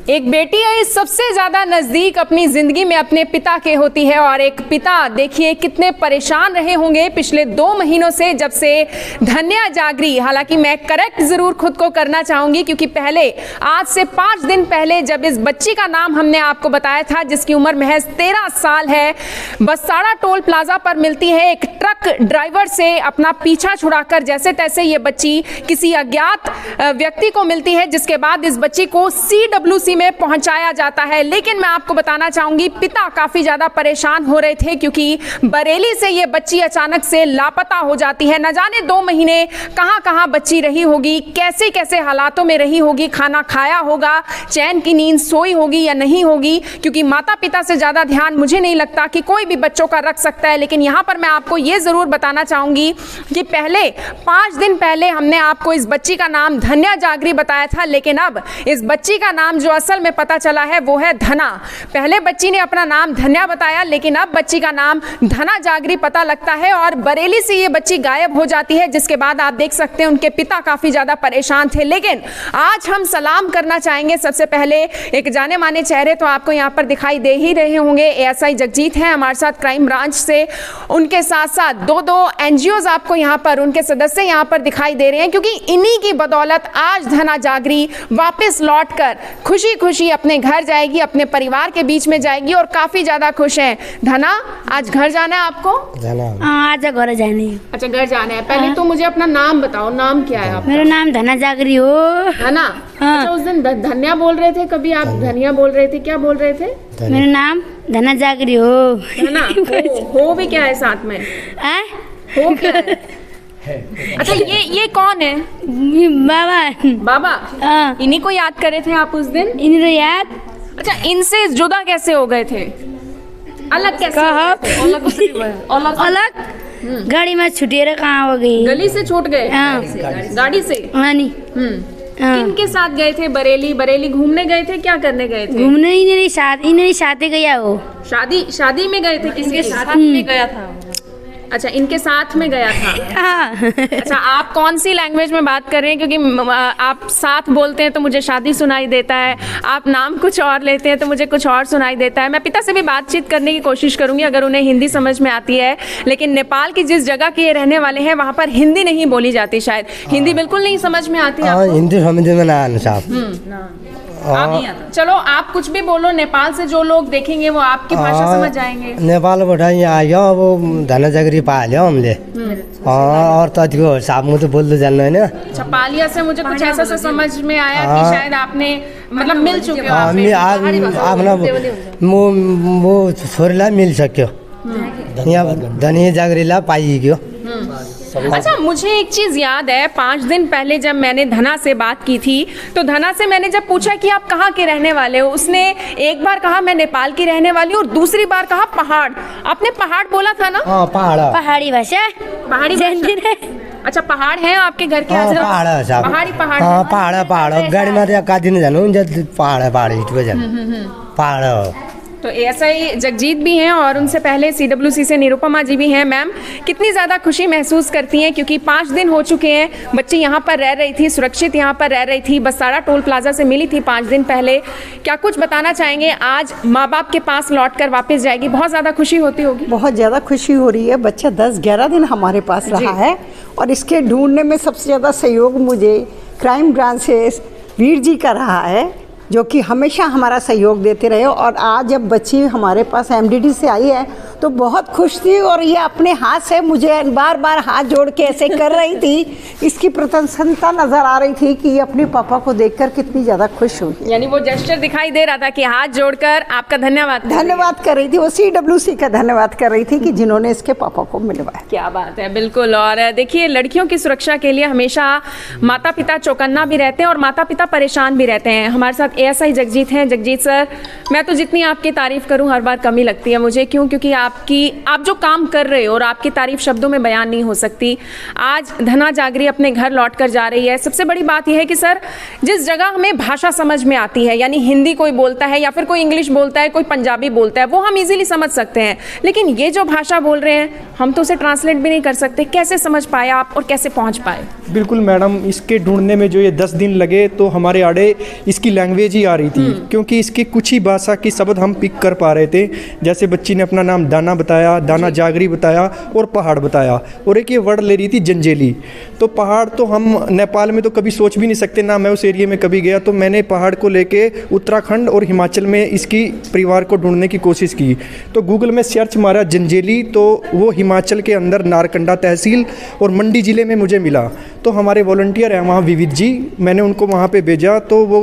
एक बेटी है सबसे ज्यादा नजदीक अपनी जिंदगी में अपने पिता के होती है, और एक पिता देखिए कितने परेशान रहे होंगे पिछले 2 महीनों से जब से धन्या जागरी। हालांकि मैं करेक्ट जरूर खुद को करना चाहूंगी, क्योंकि पहले आज से 5 दिन पहले जब इस बच्ची का नाम हमने आपको बताया था, जिसकी उम्र महज 13 साल है, बसाड़ा टोल प्लाजा पर मिलती है एक ट्रक ड्राइवर से अपना पीछा छुड़ाकर जैसे तैसे ये बच्ची किसी अज्ञात व्यक्ति को मिलती है, जिसके बाद इस बच्ची को CWC में पहुंचाया जाता है। लेकिन मैं आपको बताना चाहूंगी पिता काफी ज्यादा परेशान हो रहे थे, क्योंकि बरेली से ये बच्ची अचानक से लापता हो जाती है। न जाने 2 महीने कहां कहां बच्ची रही होगी, कैसे कैसे हालातों में रही होगी, खाना खाया होगा, चैन की नींद सोई होगी या नहीं होगी, क्योंकि माता पिता से ज्यादा ध्यान मुझे नहीं लगता कि कोई भी बच्चों का रख सकता है। लेकिन यहां पर मैं आपको यह जरूर बताना चाहूंगी कि पहले 5 दिन पहले हमने आपको इस बच्ची का नाम धन्या जागरी बताया था, लेकिन अब इस बच्ची का नाम जो असल में पता चला है वो है धना। पहले बच्ची ने अपना नाम धन्या बताया, लेकिन अब बच्ची का नाम धना जागरी पता लगता है, और बरेली से ये बच्ची गायब हो जाती है, जिसके बाद आप देख सकते हैं उनके पिता काफी ज्यादा परेशान थे। लेकिन आज हम सलाम करना चाहेंगे सबसे पहले एक जाने माने चेहरे तो आपको यहाँ पर दिखाई दे ही रहे होंगे। ASI जगजीत हैं हमारे साथ क्राइम ब्रांच से, उनके साथ साथ 2 NGOs आपको यहाँ पर उनके सदस्य यहाँ पर दिखाई दे रहे हैं, क्योंकि इन्हीं की बदौलत आज धना जागरी वापस लौटकर खुशी खुशी अपने घर जाएगी, अपने परिवार के बीच में जाएगी, और काफी ज्यादा खुश हैं। धना, आज घर जाना है आपको? आज घर जाने। अच्छा, घर जाना है। पहले तो मुझे अपना नाम बताओ, नाम क्या है आपका? मेरा नाम धना जागरी हो। धना? अच्छा, उस दिन धन्या बोल रहे थे, कभी आप धनिया बोल रहे थे, क्या बोल रहे थे? मेरा नाम धना जागरी हो। धना हो भी क्या है साथ में? हो क्या है? अच्छा, ये कौन है? बाबा। इन्हीं को याद करे थे आप उस दिन? इन्हीं याद। अच्छा, इनसे जुदा कैसे हो गए थे? अलग कैसे? अलग गाड़ी में छुटेर कहाँ हो गई? गली से छूट गए? गाड़ी से? किनके साथ गए थे? बरेली घूमने गए थे? क्या करने गए थे? घूमने ही नहीं, शादी गया हो। शादी में गए थे? किसी के साथ में गया था? अच्छा, इनके साथ में गया था। अच्छा, आप कौन सी लैंग्वेज में बात कर रहे हैं? क्योंकि आप साथ बोलते हैं तो मुझे शादी सुनाई देता है, आप नाम कुछ और लेते हैं तो मुझे कुछ और सुनाई देता है। मैं पिता से भी बातचीत करने की कोशिश करूंगी अगर उन्हें हिंदी समझ में आती है, लेकिन नेपाल की जिस जगह के ये रहने वाले हैं वहाँ पर हिंदी नहीं बोली जाती, शायद हिंदी बिल्कुल नहीं समझ में आती है। हिंदी समझ में ना आना साहब। चलो आप कुछ भी बोलो, नेपाल से जो लोग देखेंगे वो आपकी भाषा समझ जाएंगे। नेपालबाट यहाँ आयो, अब धना जागरी पाल्यो हमले, और तो साहब मुझे बोल दो जानना है ना। अच्छा, पालिया से मुझे कुछ ऐसा सा समझ में आया कि शायद आपने मतलब मिल चुके हो। आफ्ना वो छोरीलाई मिल सक्यो, यहाँ धनिया जागरीलाई पाइयो। अच्छा, मुझे एक चीज याद है, 5 दिन पहले जब मैंने धना से बात की थी तो धना से मैंने जब पूछा कि आप कहाँ के रहने वाले हो, उसने एक बार कहा मैं नेपाल की रहने वाली हूँ और दूसरी बार कहा पहाड़। आपने पहाड़ बोला था ना? पहाड़ी भाषा। अच्छा, पहाड़ है आपके घर के आस? पहाड़ गाड़ी में का दिन जानु पहाड़। तो ASI जगजीत भी हैं और उनसे पहले CWC से निरुपमा जी भी हैं। मैम, कितनी ज़्यादा खुशी महसूस करती हैं, क्योंकि 5 दिन हो चुके हैं, बच्ची यहाँ पर रह रही थी, सुरक्षित यहाँ पर रह रही थी, बसाड़ा टोल प्लाजा से मिली थी 5 दिन पहले। क्या कुछ बताना चाहेंगे? आज माँ बाप के पास लौट कर वापस जाएगी, बहुत ज़्यादा खुशी होती होगी? बहुत ज़्यादा खुशी हो रही है। बच्चा 10-11 दिन हमारे पास रहा है, और इसके ढूंढने में सबसे ज़्यादा सहयोग मुझे क्राइम ब्रांच से वीर जी का रहा है, जो कि हमेशा हमारा सहयोग देते रहे। और आज जब बच्ची हमारे पास MDD से आई है तो बहुत खुश थी, और ये अपने हाथ से मुझे बार बार हाथ जोड़ के ऐसे कर रही थी। इसकी प्रसन्नता नज़र आ रही थी कि ये अपने पापा को देखकर कितनी ज़्यादा खुश हुई। यानी वो जेस्चर दिखाई दे रहा था कि हाथ जोड़कर आपका धन्यवाद कर रही थी। वो CWC का धन्यवाद कर रही थी कि जिन्होंने इसके पापा को मिलवाया। क्या बात है, बिल्कुल। और देखिए, लड़कियों की सुरक्षा के लिए हमेशा माता पिता चौकन्ना भी रहते हैं और माता पिता परेशान भी रहते हैं। हमारे साथ ASI जगजीत हैं। जगजीत सर, मैं तो जितनी आपकी तारीफ करूं हर बार कमी लगती है मुझे। क्यों? क्योंकि आप जो काम कर रहे हो और आपकी तारीफ शब्दों में बयान नहीं हो सकती। आज धना जागरी अपने घर लौट कर जा रही है। सबसे बड़ी बात यह है कि सर, जिस जगह हमें भाषा समझ में आती है, यानी हिंदी कोई बोलता है या फिर कोई इंग्लिश बोलता है, कोई पंजाबी बोलता है, वो हम इजीली समझ सकते हैं, लेकिन ये जो भाषा बोल रहे हैं हम तो उसे ट्रांसलेट भी नहीं कर सकते। कैसे समझ पाए आप और कैसे पहुंच पाए? बिल्कुल मैडम, इसके ढूंढने में जो ये 10 दिन लगे तो हमारे आड़े इसकी लैंग्वेज अंग्रेजी आ रही थी, क्योंकि इसकी कुछ ही भाषा की शब्द हम पिक कर पा रहे थे। जैसे बच्ची ने अपना नाम दाना बताया, दाना जागरी बताया और पहाड़ बताया, और एक ये वर्ड ले रही थी जंजेली। तो पहाड़ तो हम नेपाल में तो कभी सोच भी नहीं सकते, ना मैं उस एरिया में कभी गया। तो मैंने पहाड़ को लेके उत्तराखंड और हिमाचल में इसकी परिवार को ढूंढने की कोशिश की। तो गूगल में सर्च मारा जंजेली, तो वो हिमाचल के अंदर नारकंडा तहसील और मंडी ज़िले में मुझे मिला। तो हमारे वॉलंटियर हैं वहाँ विविध जी, मैंने उनको वहाँ पे भेजा। तो वो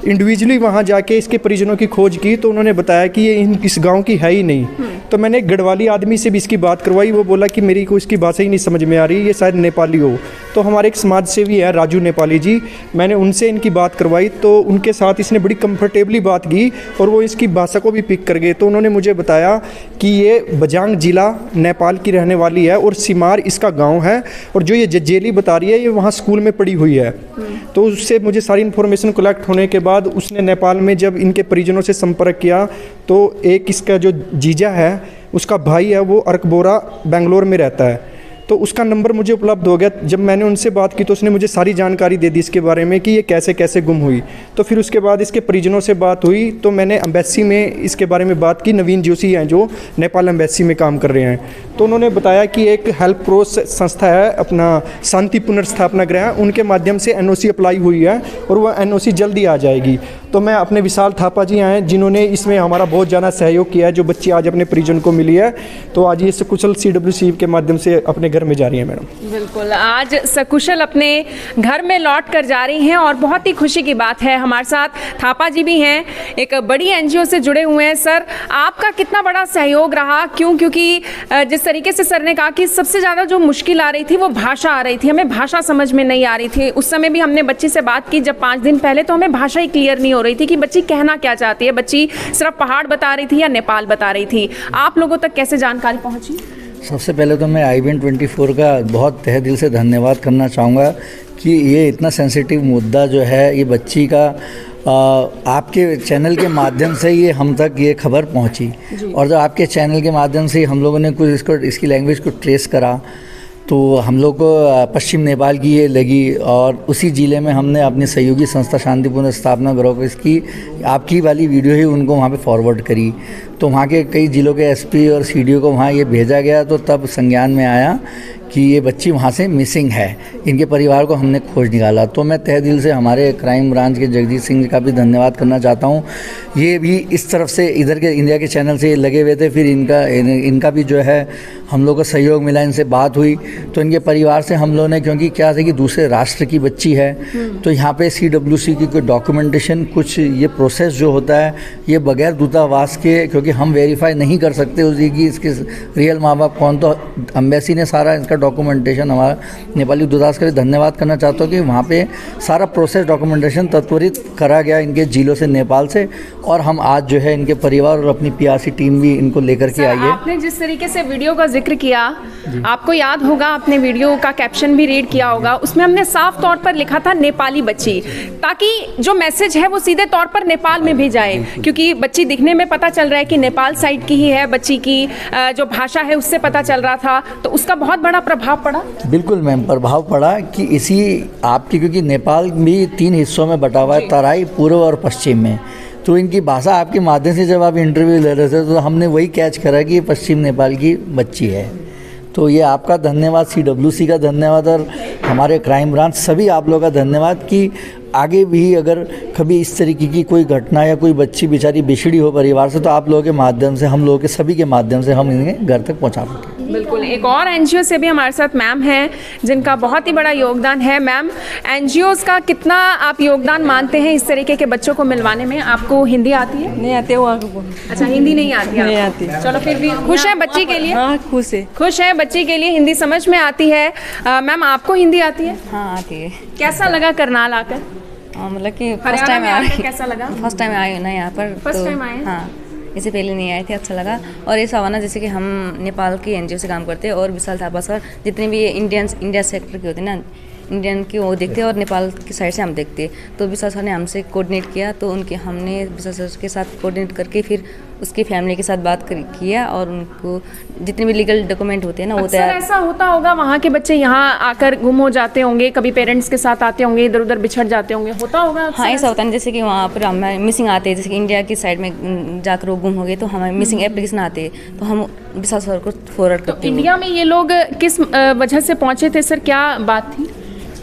इंडिविजुअली वहाँ जाके इसके परिजनों की खोज की, तो उन्होंने बताया कि ये इस गांव की है ही नहीं। तो मैंने एक गढ़वाली आदमी से भी इसकी बात करवाई, वो बोला कि मेरी को इसकी भाषा ही नहीं समझ में आ रही, ये शायद नेपाली हो। तो हमारे एक समाज सेवी है राजू नेपाली जी, मैंने उनसे इनकी बात करवाई, तो उनके साथ इसने बड़ी कंफर्टेबली बात की और वो इसकी भाषा को भी पिक कर गए। तो उन्होंने मुझे बताया कि ये बजांग जिला नेपाल की रहने वाली है और सिमार इसका गाँव है, और जो ये जजेली बता रही है ये वहाँ स्कूल में पढ़ी हुई है। तो उससे मुझे सारी इन्फॉर्मेशन कलेक्ट होने के बाद उसने नेपाल में जब इनके परिजनों से संपर्क किया, तो एक इसका जो जीजा है उसका भाई है वो अरकबोरा बेंगलोर में रहता है, तो उसका नंबर मुझे उपलब्ध हो गया। जब मैंने उनसे बात की तो उसने मुझे सारी जानकारी दे दी इसके बारे में कि ये कैसे कैसे गुम हुई। तो फिर उसके बाद इसके परिजनों से बात हुई, तो मैंने एम्बेसी में इसके बारे में बात की। नवीन जोशी हैं जो नेपाल एम्बेसी में काम कर रहे हैं, तो उन्होंने बताया कि एक हेल्प प्रोस संस्था है अपना शांति पुनर्स्थापना गृह, उनके माध्यम से NOC अप्लाई हुई है और वह NOC जल्दी आ जाएगी। तो मैं अपने विशाल थापा जी आए जिन्होंने इसमें हमारा बहुत ज़्यादा सहयोग किया है, जो बच्ची आज अपने परिजन को मिली है। तो आज ये सकुशल CWC के माध्यम से अपने घर में जा रही है मैडम। बिल्कुल, आज सकुशल अपने घर में लौट कर जा रही हैं और बहुत ही खुशी की बात है। हमारे साथ थापा जी भी हैं, एक बड़ी NGO से जुड़े हुए हैं। सर, आपका कितना बड़ा सहयोग रहा? क्योंकि जिस तरीके से सर ने कहा कि सबसे ज़्यादा जो मुश्किल आ रही थी वो भाषा आ रही थी, हमें भाषा समझ में नहीं आ रही थी। उस समय भी हमने बच्ची से बात की जब 5 दिन पहले, तो हमें भाषा ही क्लियर नहीं हो रही थी कि बच्ची कहना क्या चाहती है। बच्ची सिर्फ पहाड़ बता रही थी या नेपाल बता रही थी। आप लोगों तक कैसे जानकारी पहुंची? सबसे पहले तो मैं IBN24 का बहुत तहे दिल से धन्यवाद करना चाहूँगा कि ये इतना सेंसिटिव मुद्दा जो है, ये बच्ची का आपके चैनल के माध्यम से ये हम तक ये खबर पहुंची, और जब आपके चैनल के माध्यम से हम लोगों ने कुछ इसकी लैंग्वेज को ट्रेस करा, तो हम लोग को पश्चिम नेपाल की ये लगी, और उसी ज़िले में हमने अपनी सहयोगी संस्था शांतिपूर्ण स्थापना गृह को इसकी आपकी वाली वीडियो ही उनको वहाँ पे फॉरवर्ड करी। तो वहाँ के कई ज़िलों के SP और CDO को वहाँ ये भेजा गया, तो तब संज्ञान में आया कि ये बच्ची वहाँ से मिसिंग है। इनके परिवार को हमने खोज निकाला। तो मैं तहे दिल से हमारे क्राइम ब्रांच के जगदीश सिंह जी का भी धन्यवाद करना चाहता हूँ। ये भी इस तरफ से इधर के इंडिया के चैनल से लगे हुए थे, फिर इनका भी जो है हम लोग को सहयोग मिला, इनसे बात हुई। तो इनके परिवार से हम लोगों ने, क्योंकि क्या था कि दूसरे राष्ट्र की बच्ची है, तो यहाँ पे CWC की कोई डॉक्यूमेंटेशन, कुछ ये प्रोसेस जो होता है ये बगैर दूतावास के, क्योंकि हम वेरीफाई नहीं कर सकते उसकी इसके रियल माँ बाप कौन, तो एम्बेसी ने सारा इसका डॉक्यूमेंटेशन, हमारा नेपाली दूतावास का धन्यवाद करना चाहता हूँ कि वहाँ पे सारा प्रोसेस डॉक्यूमेंटेशन त्वरित करा गया इनके जिलों से, नेपाल से। और हम आज जो है इनके परिवार और अपनी PRC टीम भी इनको लेकर के आई है। आपने जिस तरीके से वीडियो का जिक्र किया, आपको याद होगा, आपने वीडियो का कैप्शन भी रीड किया होगा, उसमें हमने साफ तौर पर लिखा था नेपाली बच्ची, ताकि जो मैसेज है वो सीधे तौर पर नेपाल में भी जाए, क्योंकि बच्ची दिखने में पता चल रहा है कि नेपाल साइड की ही है। बच्ची की जो भाषा है उससे पता चल रहा था, तो उसका बहुत बड़ा प्रभाव पड़ा। बिल्कुल मैम, प्रभाव पड़ा कि इसी आपकी, क्योंकि नेपाल भी 3 हिस्सों में बटा हुआ है, तराई, पूर्व और पश्चिम में। तो इनकी भाषा आपके माध्यम से जब आप इंटरव्यू ले रहे थे तो हमने वही कैच करा कि ये पश्चिम नेपाल की बच्ची है। तो ये आपका धन्यवाद, CWC का धन्यवाद, और हमारे क्राइम ब्रांच सभी आप लोगों का धन्यवाद कि आगे भी अगर कभी इस तरीके की कोई घटना या कोई बच्ची बेचारी बिछड़ी हो परिवार से, तो आप लोगों के माध्यम से, हम लोगों के सभी के माध्यम से हम इन्हें घर तक पहुंचा सकें। बिल्कुल, एक और NGO से भी हमारे साथ मैम हैं जिनका बहुत ही बड़ा योगदान है। मैम, NGOs का कितना आप योगदान मानते हैं इस तरीके के बच्चों को मिलवाने में? आपको हिंदी आती है? नहीं आते वो। अच्छा, हिंदी नहीं आती? नहीं आती। चलो, फिर भी खुश है बच्ची के लिए? हाँ, खुश है बच्ची के लिए, हिंदी समझ में आती है। मैम, आपको हिंदी आती है? हाँ, आती है। कैसा लगा करनाल आकर? मतलब कि फर्स्ट टाइम आया। कैसा लगा? फर्स्ट टाइम आई ना यहाँ पर। फर्स्ट टाइम आए? हाँ, इससे पहले नहीं आए थे, अच्छा लगा। और ये सवाना, जैसे कि हम नेपाल की NGO से काम करते हैं, और विशाल थापा सर, जितने भी इंडिया सेक्टर के होते हैं ना, इंडियन की वो देखते हैं और नेपाल की साइड से हम देखते हैं। तो विशाल सर ने हमसे कोऑर्डिनेट किया, तो हमने विशाल सर के साथ कोऑर्डिनेट करके फिर उसकी फैमिली के साथ बात किया और उनको जितने भी लीगल डॉक्यूमेंट होते हैं ना वो अक्सर तैयार। ऐसा होता होगा वहाँ के बच्चे यहाँ आकर गुम हो जाते होंगे, कभी पेरेंट्स के साथ आते होंगे, इधर उधर बिछड़ जाते होंगे, होता होगा अक्सर हाँ ऐसा होता है, जैसे कि वहाँ पर हमें मिसिंग आते हैं, जैसे कि इंडिया की साइड में जाकर वो गुम हो गए तो हमें मिसिंग एप्लीकेशन आते हैं, तो हम विशाल सर को फॉरवर्ड तो करते हैं। इंडिया में ये लोग किस वजह से पहुंचे थे सर, क्या बात थी?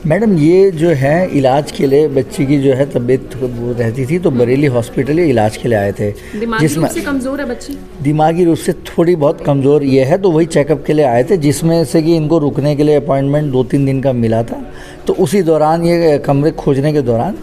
मैडम ये जो है इलाज के लिए बच्ची की जो है तबीयत वो रहती थी, तो बरेली हॉस्पिटल ये इलाज के लिए आए थे। दिमागी रूप से कमजोर है बच्ची? दिमागी रूप से थोड़ी बहुत कमज़ोर ये है, तो वही चेकअप के लिए आए थे, जिसमें से कि इनको रुकने के लिए अपॉइंटमेंट 2-3 दिन का मिला था। तो उसी दौरान ये कमरे खोजने के दौरान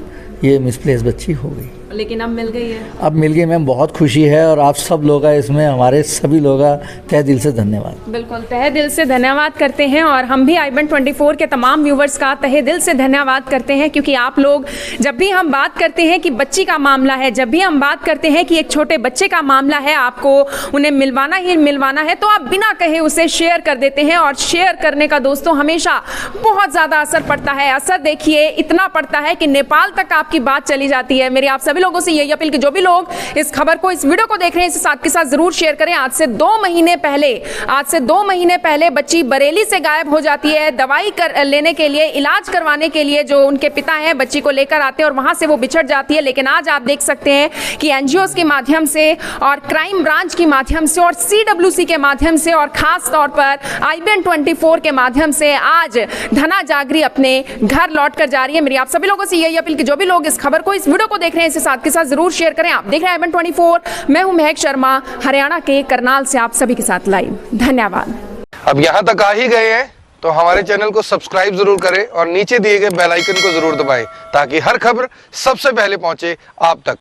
ये मिसप्लेस बच्ची हो गई, लेकिन अब मिल गई है। अब मिल गई मैम, बहुत खुशी है। और आप सब लोग का इसमें हमारे सभी लोग का तहे दिल से धन्यवाद। बिल्कुल तहे दिल से धन्यवाद करते हैं और हम भी i24 के तमाम व्यूवर्स का तहे दिल से धन्यवाद करते हैं, क्योंकि आप लोग जब भी हम बात करते हैं कि बच्ची का मामला है, जब भी हम बात करते हैं कि एक छोटे बच्चे का मामला है, आपको उन्हें मिलवाना ही मिलवाना है, तो आप बिना कहे उसे शेयर कर देते हैं। और शेयर करने का दोस्तों हमेशा बहुत ज़्यादा असर पड़ता है। असर देखिए इतना पड़ता है कि नेपाल तक आपकी बात चली जाती है। मेरी आप सभी लोगों से यही अपील कि जो भी लोग इस खबर को, इस वीडियो को देख रहे हैं, इसे साथ के साथ जरूर शेयर करें। आज से 2 महीने पहले बच्ची बरेली से गायब हो जाती है। दवाई लेने के लिए, इलाज करवाने के लिए जो उनके पिता हैं बच्ची को लेकर आते हैं और वहां से वो बिछड़ जाती है। लेकिन आज आप देख सकते हैं कि एनजीओस के माध्यम से और क्राइम ब्रांच के माध्यम से और CWC के माध्यम से और खास तौर पर i24 के माध्यम से आज धना जागरी अपने घर लौट कर जा रही है। मेरी आप सभी लोगों से यही अपील कि जो भी लोग इस खबर को, इस वीडियो को देख रहे हैं, इसे साथ के साथ जरूर शेयर करें। आप देख रहे हैं i24, मैं हूं महक शर्मा, हरियाणा के करनाल से आप सभी के साथ लाइव। धन्यवाद। अब यहाँ तक आ ही गए हैं तो हमारे चैनल को सब्सक्राइब जरूर करें और नीचे दिए गए बेल आइकन को जरूर दबाएं ताकि हर खबर सबसे पहले पहुंचे आप तक।